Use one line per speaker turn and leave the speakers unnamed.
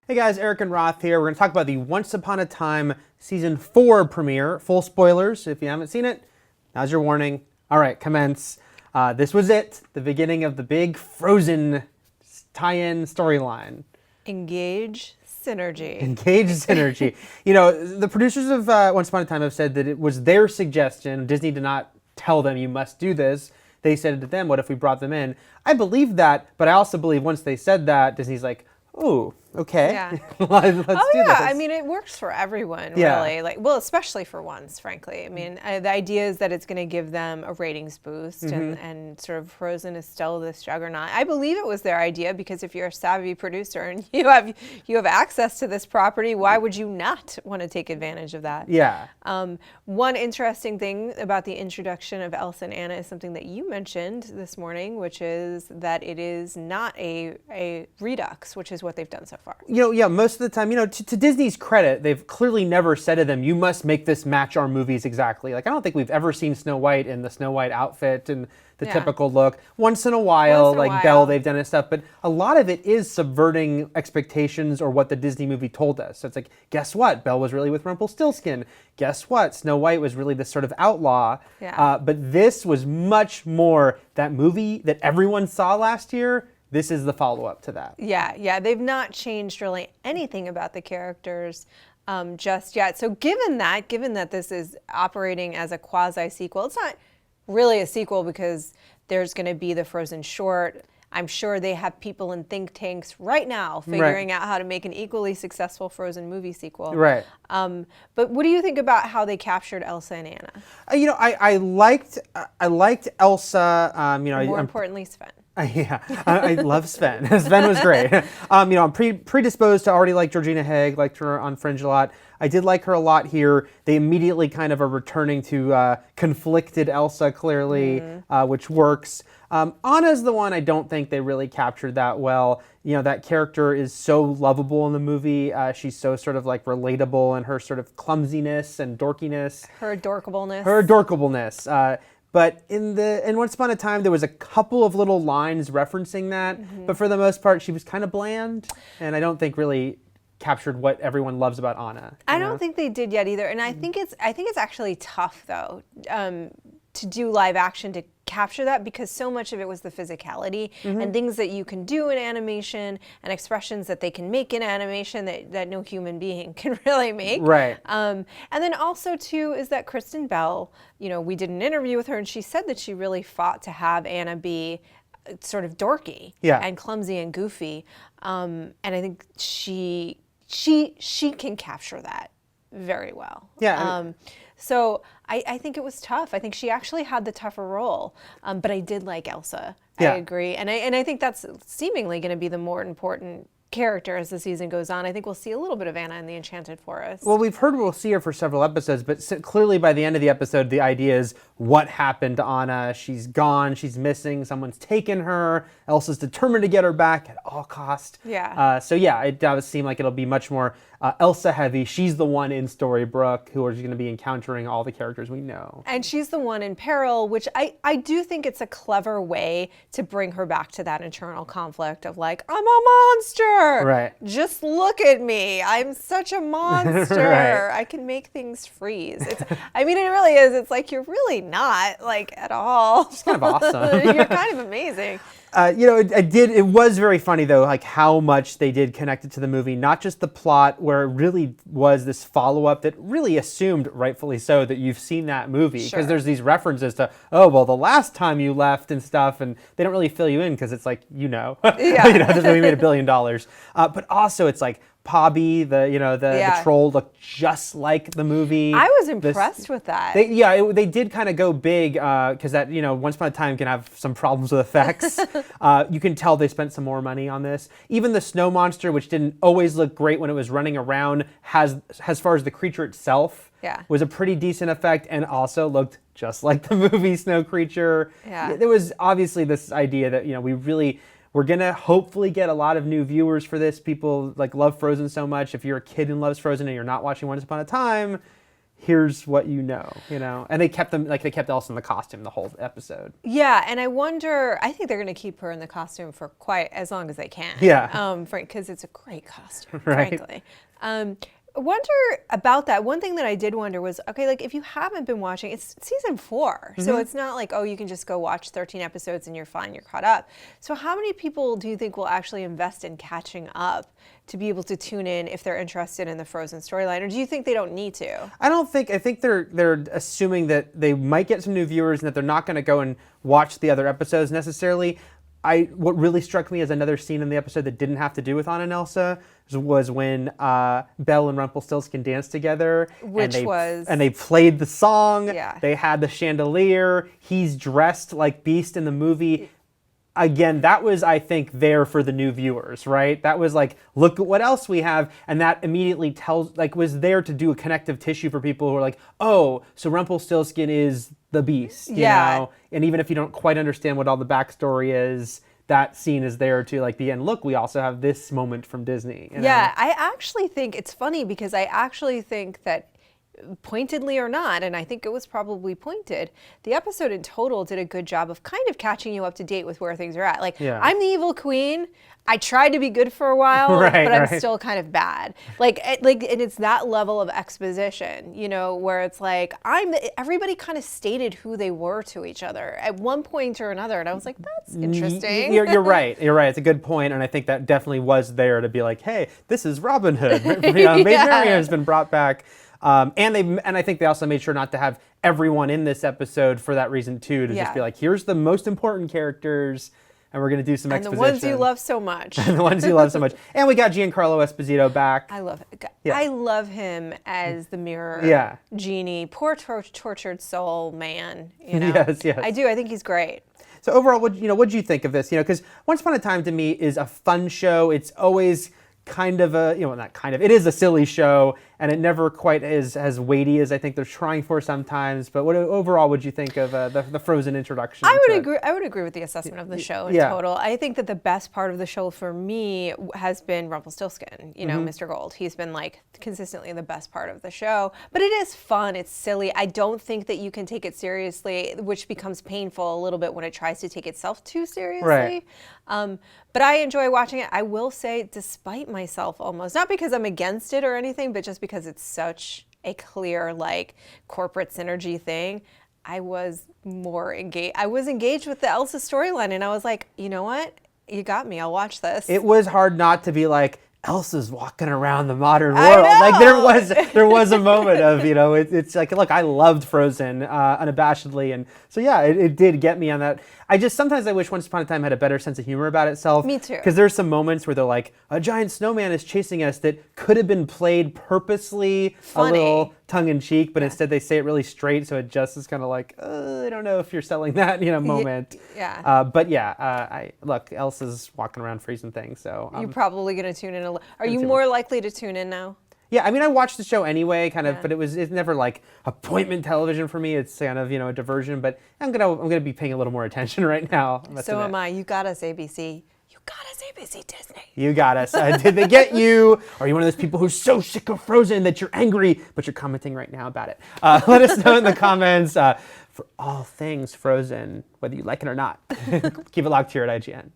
Hey guys, Eric and Roth here. We're going to talk about the Once Upon a Time Season 4 premiere. Full spoilers if you haven't seen it. Now's your warning. All right, commence. This was it. The beginning of the big Frozen tie-in storyline.
Engage synergy.
Engage synergy. You know, the producers of Once Upon a Time have said that it was their suggestion. Disney did not tell them you must do this. They said it to them, what if we brought them in? I believe that, but I also believe once they said that, Disney's like, oh, okay.
Yeah.
Let's do this.
I mean, it works for everyone, really.
Yeah.
Well, especially for once, frankly. I mean, the idea is that it's going to give them a ratings boost, and sort of Frozen is still this juggernaut. I believe it was their idea because if you're a savvy producer and you have access to this property, why would you not want to take advantage of that?
Yeah.
One interesting thing about the introduction of Elsa and Anna is something that you mentioned this morning, which is that it is not a redux, which is what they've done so far.
You know, yeah, most of the time, you know, to Disney's credit, they've clearly never said to them, you must make this match our movies exactly. Like, I don't think we've ever seen Snow White in the Snow White outfit and the typical look. Once in a while, Belle, they've done and stuff, but a lot of it is subverting expectations or what the Disney movie told us. So it's like, guess what? Belle was really with Rumpelstiltskin. Guess what? Snow White was really this sort of outlaw.
Yeah.
But this was much more that movie that everyone saw last year. This is the follow-up to that.
Yeah. They've not changed really anything about the characters just yet. So given that this is operating as a quasi-sequel, it's not really a sequel because there's going to be the Frozen short. I'm sure they have people in think tanks right now figuring out how to make an equally successful Frozen movie sequel.
Right.
But what do you think about how they captured Elsa and Anna?
You know, I liked Elsa. You know,
More importantly, Sven.
Yeah, I love Sven. Sven was great. You know, I'm predisposed to already like Georgina Hegg, liked her on Fringe a lot. I did like her a lot here. They immediately kind of are returning to conflicted Elsa, clearly, which works. Anna's the one I don't think they really captured that well. You know, that character is so lovable in the movie. She's so sort of like relatable in her sort of clumsiness and dorkiness.
Her adorkableness.
But in Once Upon a Time, there was a couple of little lines referencing that, but for the most part, she was kind of bland, and I don't think really captured what everyone loves about Anna.
I don't think they did yet either, and I think it's actually tough though to do live action to capture that because so much of it was the physicality and things that you can do in animation and expressions that they can make in animation that no human being can really make.
Right.
And then also too is that Kristen Bell, you know, we did an interview with her and she said that she really fought to have Anna be sort of dorky and clumsy and goofy. And I think she can capture that very well.
Yeah.
So I think it was tough. I think she actually had the tougher role, but I did like Elsa.
Yeah.
I agree, and I think that's seemingly going to be the more important character as the season goes on. I think we'll see a little bit of Anna in the Enchanted Forest.
Well, we've heard we'll see her for several episodes, but clearly by the end of the episode, the idea is what happened to Anna. She's gone. She's missing. Someone's taken her. Elsa's determined to get her back at all cost.
Yeah.
So yeah, it does seem like it'll be much more Elsa heavy. She's the one in Storybrooke who is going to be encountering all the characters we know.
And she's the one in peril, which I do think it's a clever way to bring her back to that internal conflict of like, I'm a monster.
Right.
Just look at me. I'm such a monster.
Right.
I can make things freeze. I mean, it really is. It's like, you're really not like at all.
It's kind of awesome.
You're kind of amazing.
You know, it was very funny though, like how much they did connect it to the movie, not just the plot where it really was this follow-up that really assumed, rightfully so, that you've seen that movie. Because there's these references to, oh, well, the last time you left and stuff, and they don't really fill you in because it's like, you know, you know, this movie made $1 billion. But also it's like, Pobby, the troll looked just like the movie.
I was impressed with that.
They did kind of go big because that, you know, Once Upon a Time can have some problems with effects. You can tell they spent some more money on this. Even the snow monster, which didn't always look great when it was running around, has, as far as the creature itself, was a pretty decent effect and also looked just like the movie Snow Creature.
Yeah.
There was obviously this idea that, you know, we're going to hopefully get a lot of new viewers for this. People like love Frozen so much. If you're a kid and loves Frozen and you're not watching Once Upon a Time, here's what you know, and they kept Elsa in the costume the whole episode.
Yeah, and I think they're going to keep her in the costume for quite as long as they can.
Yeah.
Because it's a great costume,
Right.
frankly. I wonder about that. One thing that I did wonder was, okay, like if you haven't been watching, it's season 4. So it's not like, oh, you can just go watch 13 episodes and you're fine, you're caught up. So how many people do you think will actually invest in catching up to be able to tune in if they're interested in the Frozen storyline? Or do you think they don't need to?
I think they're assuming that they might get some new viewers and that they're not going to go and watch the other episodes necessarily. What really struck me as another scene in the episode that didn't have to do with Anna and Elsa was when Belle and Rumpelstiltskin danced together. And they played the song.
Yeah.
They had the chandelier. He's dressed like Beast in the movie. Again, that was, I think, there for the new viewers, right? That was like, look at what else we have. And that immediately was there to do a connective tissue for people who are like, oh, so Rumpelstiltskin is the Beast, you know? And even if you don't quite understand what all the backstory is, that scene is there to like the end. Look, we also have this moment from Disney.
Yeah, I actually think it's funny because I actually think that pointedly or not, and I think it was probably pointed, the episode in total did a good job of kind of catching you up to date with where things are at. Like, I'm the evil queen. I tried to be good for a while, but I'm still kind of bad. And it's that level of exposition, where it's like, everybody kind of stated who they were to each other at one point or another. And I was like, that's interesting.
You're right. You're right. It's a good point. And I think that definitely was there to be like, hey, this is Robin Hood. Maid Marian has been brought back. And I think they also made sure not to have everyone in this episode for that reason too, to just be like, here's the most important characters, and we're going to do some exposition.
And the ones you love so much.
And the ones you love so much. And we got Giancarlo Esposito back.
I love it. Yeah. I love him as the mirror genie. Poor tortured soul man.
Yes.
I do. I think he's great.
So overall, what did you think of this? Because Once Upon a Time to me is a fun show. It's always kind of it is a silly show, and it never quite is as weighty as I think they're trying for sometimes. But overall would you think of the Frozen introduction?
I would agree with the assessment of the show in total. I think that the best part of the show for me has been Rumpelstiltskin, Mr. Gold. He's been like consistently the best part of the show. But it is fun, it's silly. I don't think that you can take it seriously, which becomes painful a little bit when it tries to take itself too seriously.
Right.
But I enjoy watching it. I will say, despite myself almost, not because I'm against it or anything, but just because it's such a clear like corporate synergy thing, I was more engaged. I was engaged with the Elsa storyline, and I was like, you know what? You got me. I'll watch this.
It was hard not to be like, Elsa's walking around the modern world. Like there was a moment of, it's like, look, I loved Frozen unabashedly. And so, yeah, it did get me on that. Sometimes I wish Once Upon a Time had a better sense of humor about itself.
Me too.
Because there's some moments where they're like, a giant snowman is chasing us that could have been played purposely
funny,
a little tongue-in-cheek, but instead they say it really straight, so it just is kind of like, I don't know if you're selling that, moment.
Yeah.
But yeah, look, Elsa's walking around freezing things, so.
You're probably going to tune in. Are you more likely to tune in now?
Yeah, I mean, I watched the show anyway, but it's never like appointment television for me. It's kind of, a diversion, but I'm gonna be paying a little more attention right now.
So am I. You got us, ABC. You got us, ABC Disney.
You got us. Did they get you? Are you one of those people who's so sick of Frozen that you're angry, but you're commenting right now about it? Let us know in the comments for all things Frozen, whether you like it or not. Keep it locked here at IGN.